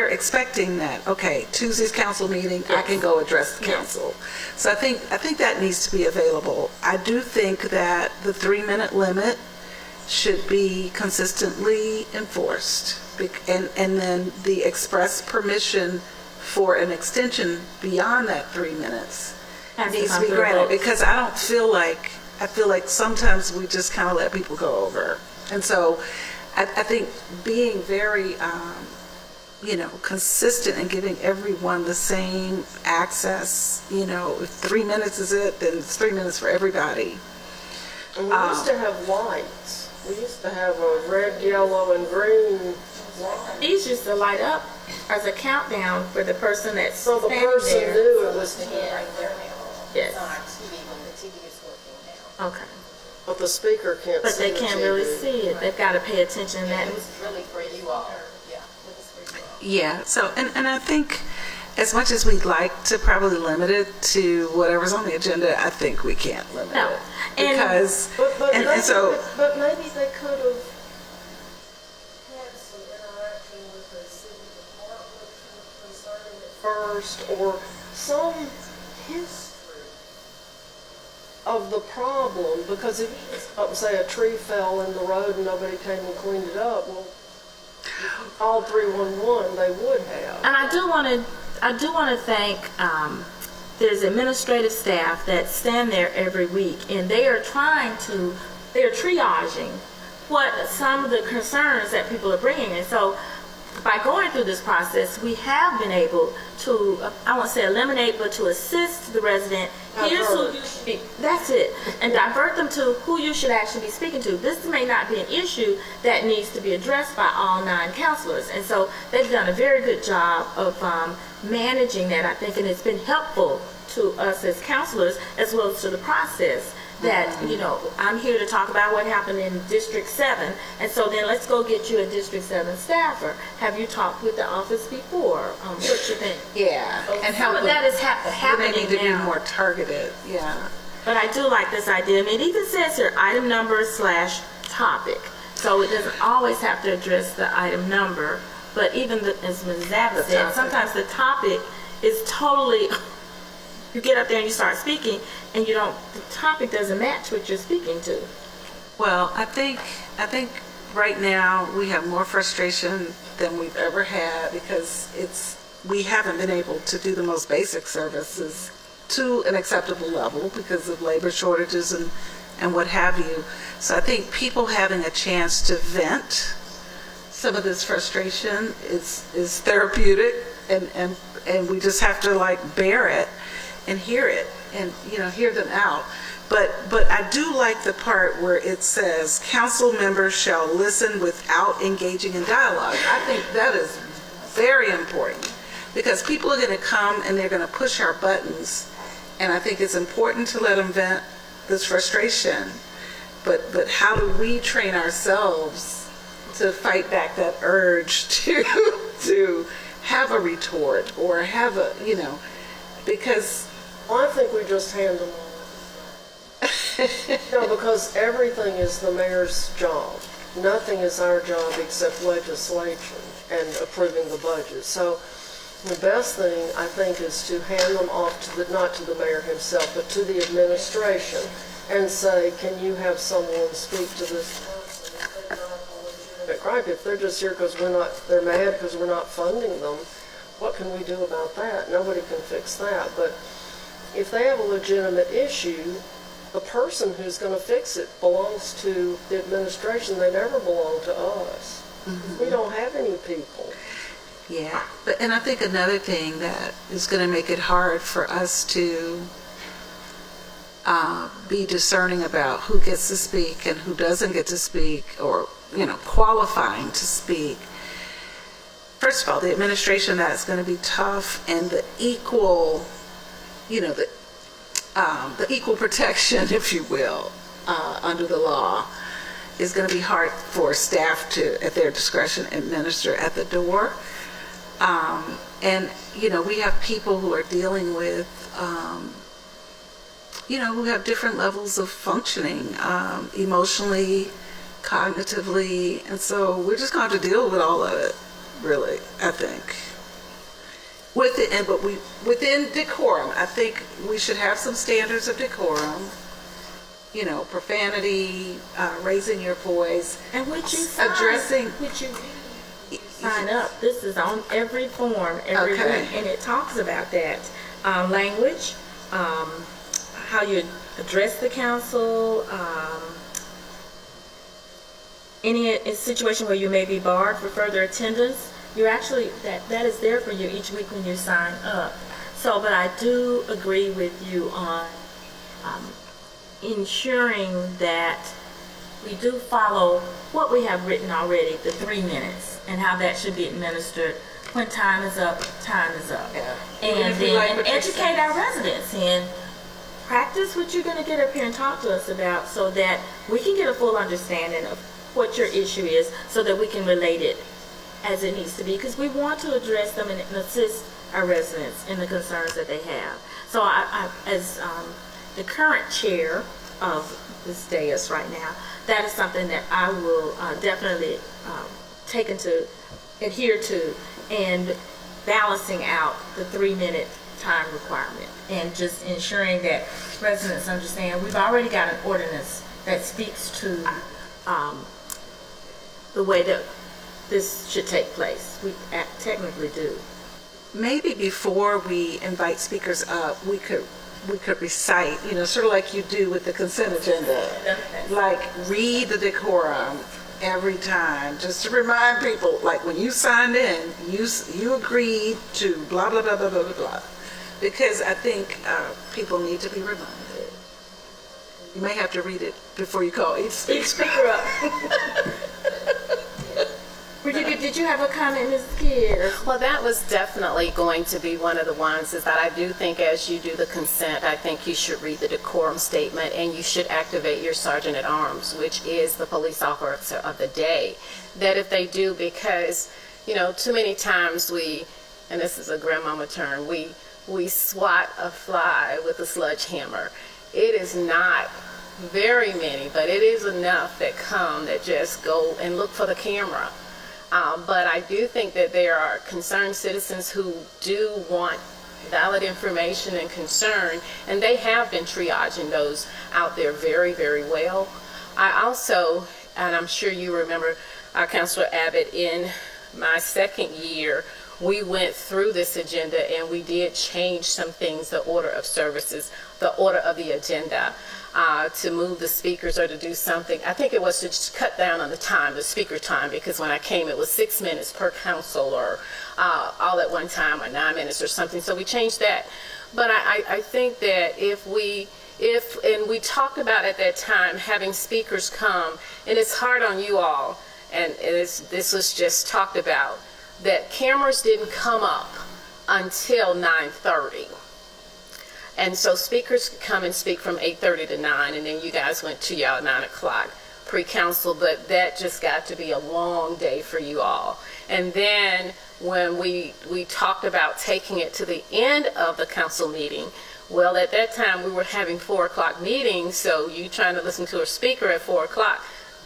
expecting that, okay, Tuesday's council meeting, I can go address the council. So I think that needs to be available. I do think that the 3-minute limit should be consistently enforced. And then the express permission for an extension beyond that 3 minutes needs to be granted. Because I feel like sometimes we just kind of let people go over. And so I think being very, consistent and giving everyone the same access, if 3 minutes is it, then it's 3 minutes for everybody. And we used to have lights. We used to have a red, yellow, and green light. These used to light up as a countdown for the person that's So the standing person there. knew it was Right there now. Yes. It's on TV when the TV is working now. Okay. But the speaker can't but see they the can't TV. really see it. They've got to pay attention to that. It was really for you all. Yeah, it was for you all. Yeah, so, and I think as much as we'd like to probably limit it to whatever's on the agenda, I think we can't limit No. it. And- Because, But and maybe, so, but maybe they could have had some interaction with the city department concerning it first, or some history of the problem, because if you just up and say a tree fell in the road and nobody came and cleaned it up, well, all 311 they would have. And I do want to thank, there's administrative staff that stand there every week, and they're triaging what some of the concerns that people are bringing. And so by going through this process, we have been able to, I won't say eliminate, but to assist the resident. Here's who you should be, that's it, and divert them to who you should actually be speaking to. This may not be an issue that needs to be addressed by all 9 counselors. And so they've done a very good job of managing that, I think, and it's been helpful to us as counselors as well as to the process. That, you know, I'm here to talk about what happened in District 7, and so then let's go get you a District 7 staffer. Have you talked with the office before? What you think? yeah. And Some how of that is happening they need to be now. more targeted, yeah. But I do like this idea. I mean, it even says here item number / topic. So it doesn't always have to address the item number, but even as Ms. Zabit said, topic. sometimes the topic is totally, you get up there and you start speaking and the topic doesn't match what you're speaking to. Well, I think right now we have more frustration than we've ever had because we haven't been able to do the most basic services to an acceptable level because of labor shortages and what have you. So I think people having a chance to vent some of this frustration is therapeutic, and we just have to like bear it and hear it and hear them out. But I do like the part where it says council members shall listen without engaging in dialogue. I think that is very important because people are going to come and they're going to push our buttons, and I think it's important to let them vent this frustration. But how do we train ourselves to fight back that urge to have a retort or have a, because I think we just hand them all. Because everything is the mayor's job. Nothing is our job except legislation and approving the budget. So the best thing, I think, is to hand them off to not to the mayor himself, but to the administration and say, can you have someone speak to this person if they're not a legitimate gripe? If they're just here because they're mad because we're not funding them, what can we do about that? Nobody can fix that. But if they have a legitimate issue, the person who's going to fix it belongs to the administration. They never belong to us. Mm-hmm. We don't have any people. yeah. And I think another thing that is going to make it hard for us to be discerning about who gets to speak and who doesn't get to speak, or qualifying to speak. First of all, the administration, that's going to be tough, and the equal, the equal protection, if you will, under the law is going to be hard for staff to, at their discretion, administer at the door. And we have people who are dealing with, who have different levels of functioning, emotionally, cognitively, and so we're just going to have to deal with all of it, really, I think. Within decorum, I think we should have some standards of decorum, profanity, raising your voice, And would you sign, addressing. would you sign up? This is on every form, every Okay. week, and it talks about that. Language, how you address the council, any situation where you may be barred for further attendance. You're actually, that is there for you each week when you sign up. So, but I do agree with you on ensuring that we do follow what we have written already, the 3 minutes, and how that should be administered. When time is up, time is up. Yeah. And If we like then what you're educate our residents in practice what you're going to get up here and talk to us about so that we can get a full understanding of what your issue is so that we can relate it as it needs to be, because we want to address them and assist our residents in the concerns that they have. So I as the current chair of this dais right now, that is something that I will definitely take into, adhere to, and balancing out the 3-minute time requirement and just ensuring that residents understand we've already got an ordinance that speaks to the way that this should take place. We technically do. Maybe before we invite speakers up, we could recite, sort of like you do with the consent agenda, like read the decorum every time, just to remind people, like when you signed in, you agreed to blah, blah, blah, blah, blah, blah, blah. Because I think people need to be reminded. You may have to read it before you call each speaker up. Did you have a comment, Ms. Kidd? Well, that was definitely going to be one of the ones, is that I do think as you do the consent, I think you should read the decorum statement and you should activate your sergeant at arms, which is the police officer of the day. That if they do, because, too many times and this is a grandmama term, we swat a fly with a sledgehammer. It is not very many, but it is enough that come that just go and look for the camera. But I do think that there are concerned citizens who do want valid information and concern, and they have been triaging those out there very, very well. I also, and I'm sure you remember, Councilor Abbott, in my second year, we went through this agenda and we did change some things, the order of services, the order of the agenda, to move the speakers or to do something. I think it was to just cut down on the time, the speaker time, because when I came it was 6 minutes per council or all at one time, or 9 minutes or something. So we changed that. But I think that and we talked about at that time having speakers come, and it's hard on you all, and this was just talked about, that cameras didn't come up until 9:30. And so speakers could come and speak from 8:30 to 9, and then you guys went to y'all 9 o'clock pre-council, but that just got to be a long day for you all. And then when we talked about taking it to the end of the council meeting, well, at that time we were having 4 o'clock meetings, so you trying to listen to a speaker at 4 o'clock,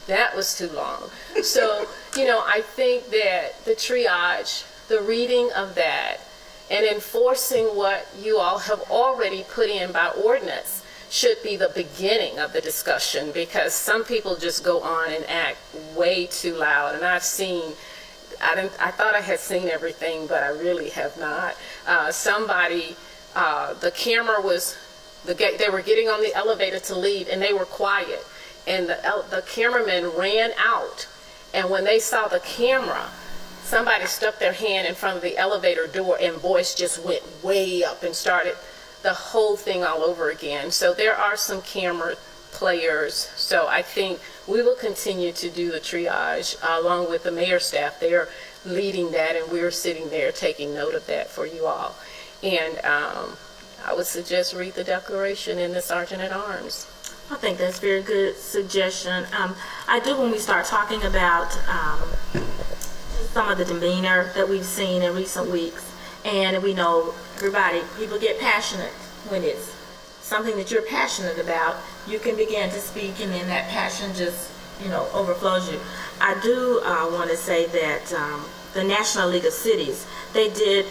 that was too long. So, I think that the triage, the reading of that, and enforcing what you all have already put in by ordinance should be the beginning of the discussion, because some people just go on and act way too loud. And I've seen, I thought I had seen everything, but I really have not. The camera was, they were getting on the elevator to leave and they were quiet. And the cameraman ran out. And when they saw the camera, somebody stuck their hand in front of the elevator door and voice just went way up and started the whole thing all over again. So there are some camera players. So I think we will continue to do the triage along with the mayor's staff. They're leading that, and we're sitting there taking note of that for you all. And I would suggest read the declaration in the Sergeant at Arms. I think that's a very good suggestion. I do, when we start talking about some of the demeanor that we've seen in recent weeks, and we know people get passionate when it's something that you're passionate about. You can begin to speak, and then that passion just overflows you. I do want to say that the National League of Cities, they did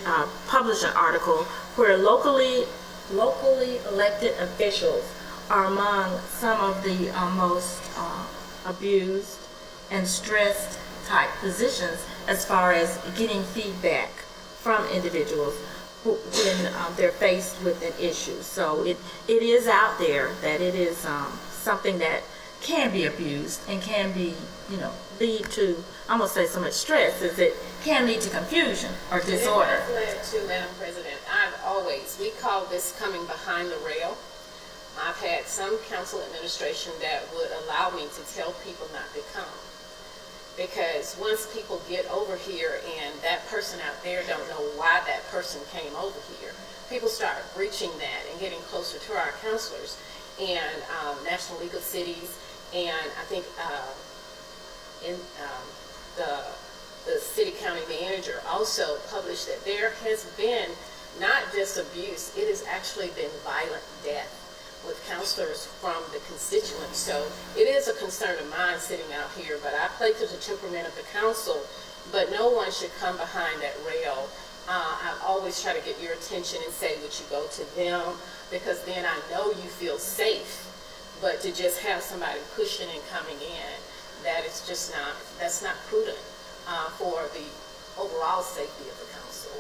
publish an article where locally elected officials are among some of the most abused and stressed type positions as far as getting feedback from individuals when they're faced with an issue. So it is out there that it is something that can be abused and can be, lead to, I won't say so much stress, as it can lead to confusion or disorder. It has led to, Madam President, we call this coming behind the rail. I've had some council administration that would allow me to tell people not to come Because once people get over here and that person out there don't know why that person came over here, people start reaching that and getting closer to our counselors. And National League of Cities, and I think in the city county manager also published that there has been not just abuse, it has actually been violent death with counselors from the constituents. So it is a concern of mine sitting out here, but I play to the temperament of the council, but no one should come behind that rail. I always try to get your attention and say, would you go to them? Because then I know you feel safe. But to just have somebody pushing and coming in, that is just not, that's not prudent for the overall safety of the council.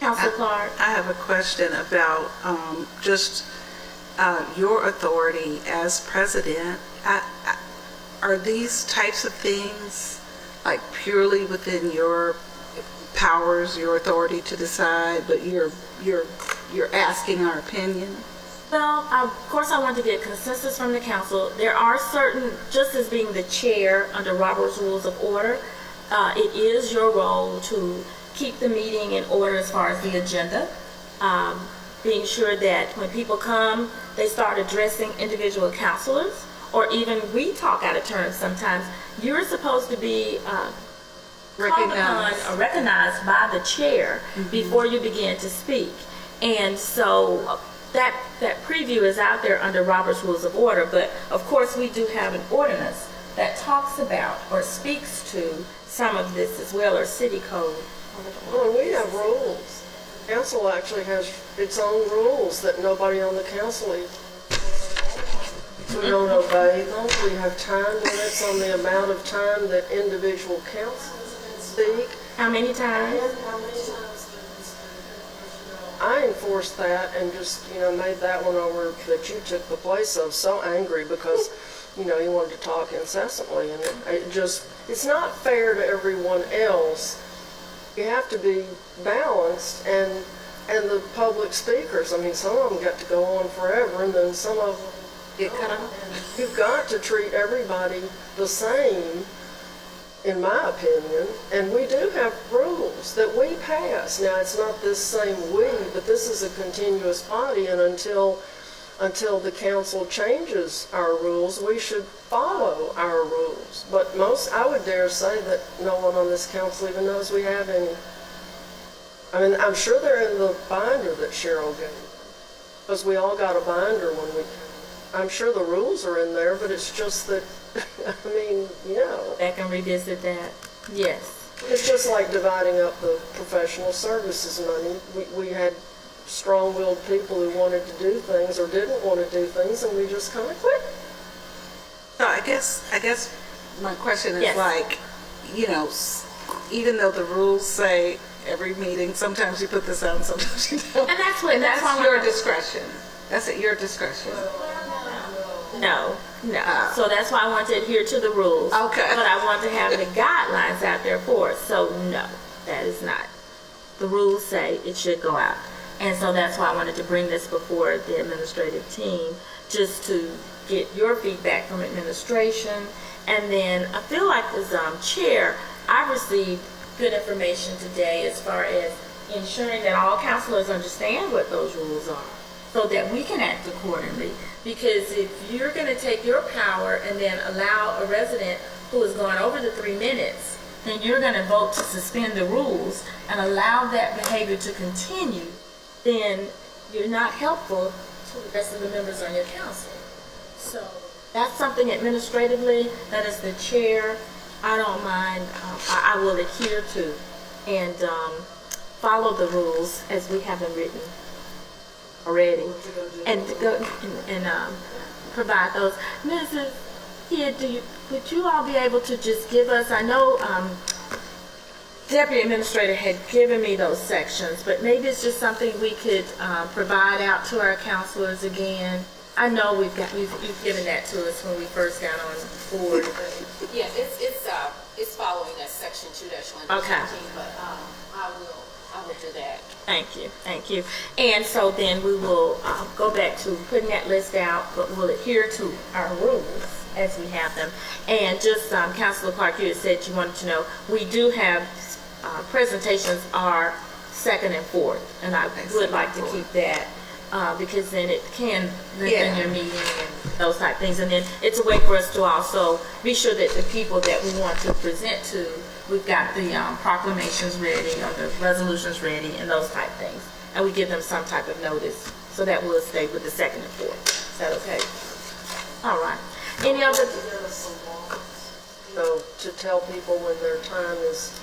Council Clark? I have a question about just your authority as president. Are these types of things like purely within your powers, your authority to decide, but you're asking our opinion? Well, of course I want to get consensus from the council. There are certain, just as being the chair under Robert's Rules of Order, it is your role to keep the meeting in order as far as the agenda, being sure that when people come, they start addressing individual counselors, or even we talk out of turn sometimes. You're supposed to be called upon or recognized by the chair before you begin to speak. And so that preview is out there under Robert's Rules of Order, but of course we do have an ordinance that talks about or speaks to some of this as well, or city code. Well, we have rules. Council actually has its own rules that nobody on the council even. We don't obey them. We have time limits on the amount of time that individual councils can speak. How many times? I enforced that and just, made that one over that you took the place of so angry because, you wanted to talk incessantly. And it's not fair to everyone else. You have to be balanced, and the public speakers, some of them got to go on forever, and then some of them get cut off. You've got to treat everybody the same, in my opinion, and we do have rules that we pass. Now, it's not this same we, but this is a continuous body, and until the council changes our rules, we should follow our rules. But I would dare say that no one on this council even knows we have any. I'm sure they're in the binder that Cheryl gave, because we all got a binder when we came. I'm sure the rules are in there, but it's just that, Back and revisit that. Yes. It's just like dividing up the professional services money. We had strong-willed people who wanted to do things or didn't want to do things, and we just kind of quit. So I guess my question is Yes. even though the rules say every meeting, sometimes you put this out, sometimes you don't. And that's And why that's your discretion. That's at your discretion. No. So that's why I want to adhere to the rules. Okay. But I want to have the guidelines out there for it. So no, that is not. The rules say it should go out. And so that's why I wanted to bring this before the administrative team, just to get your feedback from administration. And then I feel like as chair, I received good information today as far as ensuring that all counselors understand what those rules are, so that we can act accordingly. Because if you're going to take your power and then allow a resident who is going over the 3 minutes, then you're going to vote to suspend the rules and allow that behavior to continue, then you're not helpful to the rest of the members on your council. So that's something administratively, that is the chair, I don't mind, I will adhere to and follow the rules as we have them written already, and go and provide those. Mrs. Kidd, would you all be able to just give us, I know Deputy Administrator had given me those sections, but maybe it's just something we could provide out to our counselors again. I know you've given that to us when we first got on board. Yeah, it's following that section 2-1. Okay. But I will do that. Thank you. And so then we will go back to putting that list out, but we'll adhere to our rules as we have them. And just, Councilor Clark, you had said you wanted to know, we do have, presentations are second and fourth, and I would like to keep that, because then it can lengthen your meeting and those type things. And then it's a way for us to also be sure that the people that we want to present to, we've got the proclamations ready or the resolutions ready and those type things. And we give them some type of notice so that we'll stay with the second and fourth. Is that okay? All right. Any other? You know, to tell people when their time is,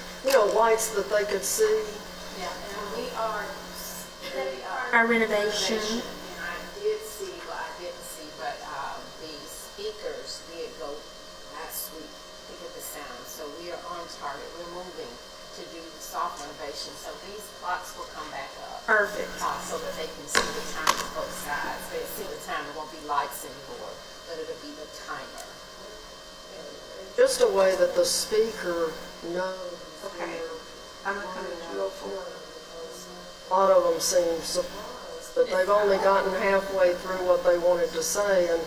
lights that they could see. Yeah, and we are. Our renovation. And I did see, well, I didn't see, but the speakers did go last week to get the sound. So we are on target. We're moving to do the soft renovation. So these clocks will come back up. Perfect. So that they can see the time on both sides. They'll see the time. It won't be lights anymore, but it'll be the timer. Just a way that the speaker knows. Okay. I'm not going to go for it. A lot of them seem surprised that they've only gotten halfway through what they wanted to say. And,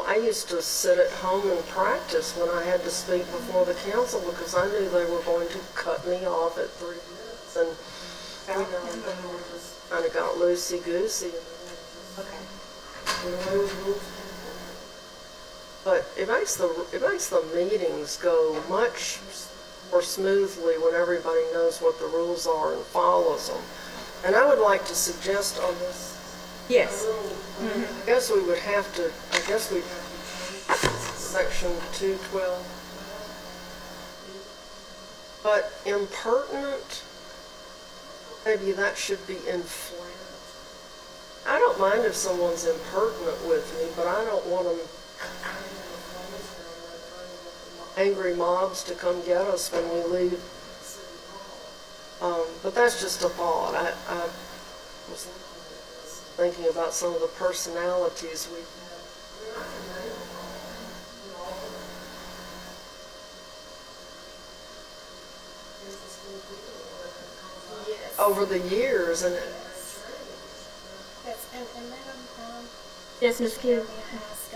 I used to sit at home and practice when I had to speak before the council because I knew they were going to cut me off at 3 minutes. And, we just kind of got loosey-goosey. Okay. But it makes the meetings go much more smoothly when everybody knows what the rules are and follows them. And I would like to suggest on this, Yes. I guess we would have to, section 212. But impertinent, maybe that should be inflamed. I don't mind if someone's impertinent with me, but I don't want them angry mobs to come get us when we leave. But that's just a thought. I was thinking about some of the personalities we over the years, and Yes, and Madam, Yes, Ms. Kidd. may I ask,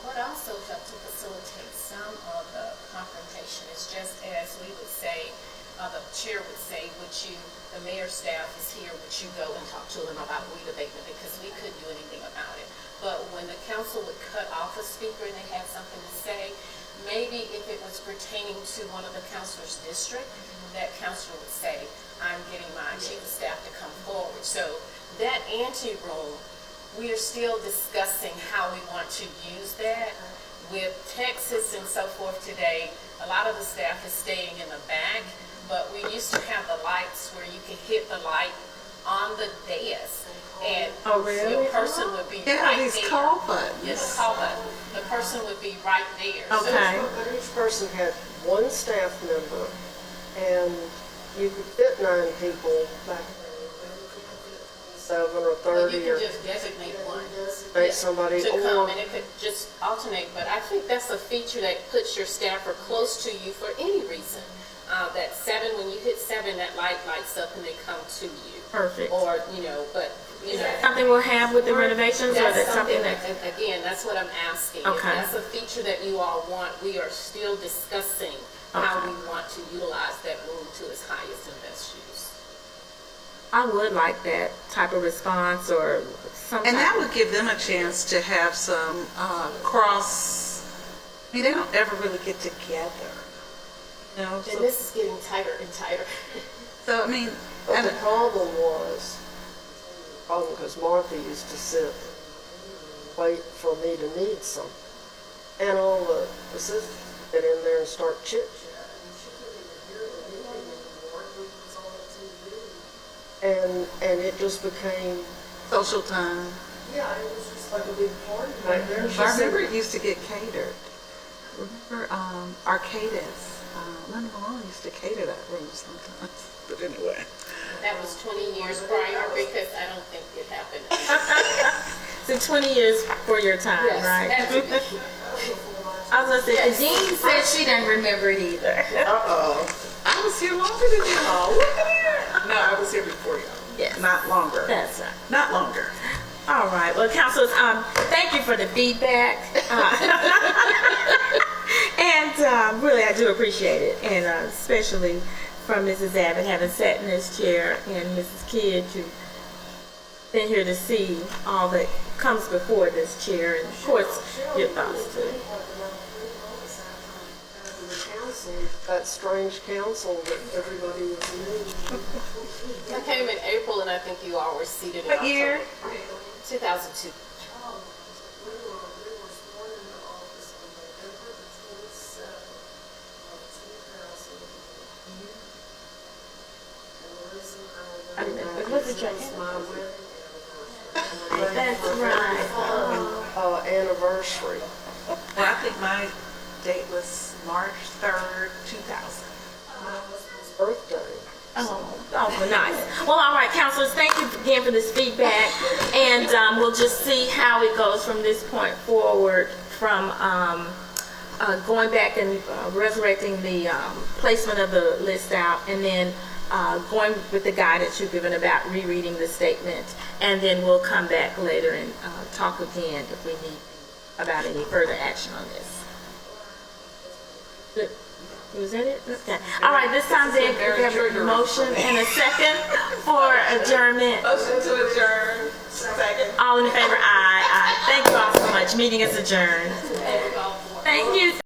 what also helped to facilitate some of the confrontation is just as we would say, the chair would say, the mayor's staff is here, would you go and talk to them about weed abatement, because we couldn't do anything about it. But when the council would cut off a speaker and they had something to say, maybe if it was pertaining to one of the councilor's district, that councilor would say, I'm getting my chief of staff to come forward. So that ante-room, we are still discussing how we want to use that. With Texas and so forth today, a lot of the staff is staying in the back, but we used to have the lights where you could hit the light on the dais. And your person would be right these there. call buttons. Yes, call button. The person would be right there. So Okay. but each person had one staff member, and you could fit 9 people back then. 7 or Well, 30 you or can just designate one. make somebody, To or come, and it could just alternate, but I think that's a feature that puts your staffer close to you for any reason. That 7, when you hit 7, that light lights up and they come to you. Perfect. Or, Something we'll have with the renovations, or that's that's something something that, that, again, that's what I'm asking. Okay. If that's a feature that you all want, we are still discussing how Okay. we want to utilize that room to its highest and best use. I would like that type of response or something. And that would give them a chance to have some they don't ever really get together. And this is getting tighter and tighter. So, I mean, but the problem because Martha used to sit, wait for me to need something. And all the assistants get in there and start chit-chatting. And it just became, social time. yeah, it was just like a big party right there. She I said- remember it used to get catered. Remember Arcadis? Linda Malone used to cater that room sometimes. But anyway. That was 20 years prior, because I don't think it happened. So 20 years for your time, Yes, right? had to be. I was gonna say, Jean said she didn't remember it either. I was here longer than y'all. Look at that. No, I was here before y'all. Yes. Not longer. That's right. Not longer. All right, well, councilors, thank you for the feedback. And really, I do appreciate it, and especially from Mrs. Abbott having sat in this chair, and Mrs. Kidd, you've been here to see all that comes before this chair, and of course, your thoughts too. That strange council that everybody was new. I came in April, and I think you all were seated in What year? October. 2002. What's the check? That's right. Anniversary. Well, I think my date was March 3rd, 2000. Birthday. Oh, nice. Well, all right, counselors, thank you again for this feedback, and we'll just see how it goes from this point forward, from going back and resurrecting the placement of the list out, and then going with the guidance you've given about rereading the statement, and then we'll come back later and talk again if we need about any further action on this. Good. Was that it? Okay. All right, this time then, we have a motion and a second for adjournment. Motion to adjourn. Second. All in favor, aye. Aye. Thank you all so much. Meeting is adjourned. Thank you.